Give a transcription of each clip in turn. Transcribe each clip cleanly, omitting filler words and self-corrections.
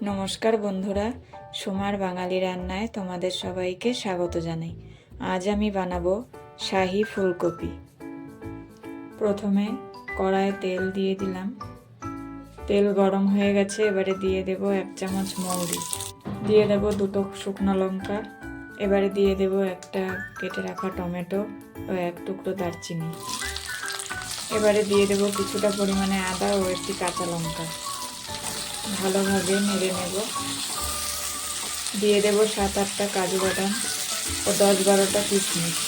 নমস্কার বন্ধুরা, সোমার বাঙালি রান্নায় তোমাদের সবাইকে স্বাগত জানাই। আজ আমি বানাবো শাহী ফুলকপি। প্রথমে কড়াইয়ে তেল দিয়ে দিলাম। তেল গরম হয়ে গেছে, এবারে দিয়ে দেব 1 চামচ মৌরি, দিয়ে দেব 2টো শুকনো লঙ্কা, এবারে দিয়ে দেব একটা কেটে রাখা টমেটো ও 1 টুকরো দারচিনি। এবারে দিয়ে দেব কিছুটা পরিমাণে আদা ও একটি কাঁচা লঙ্কা। ভালোভাবে নেড়ে নেব। দিয়ে দেব 7-8টা কাজু বাদাম ও 10-12টা কিশমিশ।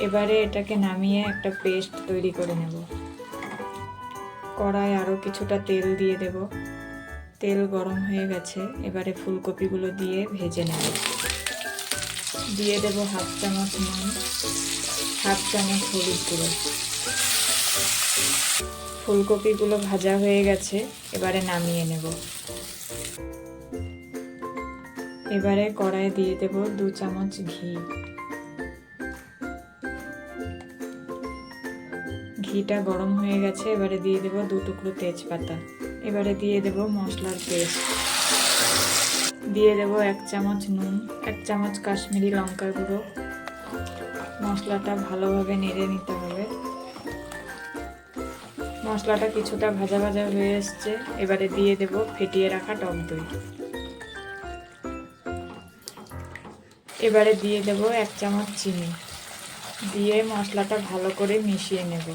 এবারে এটাকে নামিয়ে একটা পেস্ট তৈরি করে নেব। কড়ায় আরও কিছুটা তেল দিয়ে দেব। তেল গরম হয়ে গেছে, এবারে ফুলকপিগুলো দিয়ে ভেজে নেব। দিয়ে দেব 1/2 চামচ নুন, 1/2 চামচ হলুদ গুঁড়ো। ফুলকপিগুলো ভাজা হয়ে গেছে, এবারে নামিয়ে নেব। এবারে কড়াইয়ে দিয়ে দেব 2 চামচ ঘি। ঘিটা গরম হয়ে গেছে, এবারে দিয়ে দেব 2 টুকরো তেজপাতা। এবারে দিয়ে দেব মশলার পেস্ট। দিয়ে দেব 1 চামচ নুন, 1 চামচ কাশ্মীরি লঙ্কার গুঁড়ো। মশলাটা ভালোভাবে নেড়ে নিতে হবে। মশলাটা কিছুটা ভাজা ভাজা হয়ে এসছে, এবারে দিয়ে দেব ফেটিয়ে রাখা টক দই। এবারে দিয়ে দেব 1 চামচ চিনি, দিয়ে মশলাটা ভালো করে মিশিয়ে নেব।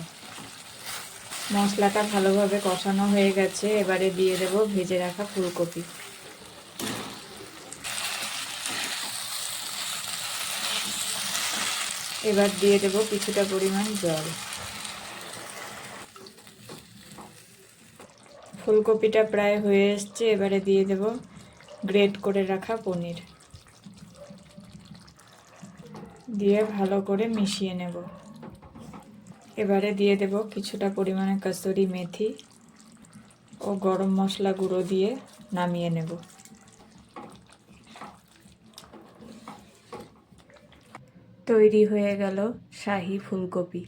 মশলাটা ভালোভাবে কষানো হয়ে গেছে, এবারে দিয়ে দেব ভেজে রাখা ফুলকপি। এবার দিয়ে দেব কিছুটা পরিমাণ জল। ফুলকপিটা প্রায় হয়ে এসছে, এবারে দিয়ে দেব গ্রেট করে রাখা পনির। দিয়ে ভালো করে মিশিয়ে নেব। এবারে দিয়ে দেব কিছুটা পরিমাণে কসুরি মেথি ও গরম মশলা গুঁড়ো দিয়ে নামিয়ে নেব। তৈরি হয়ে গেল শাহী ফুলকপি।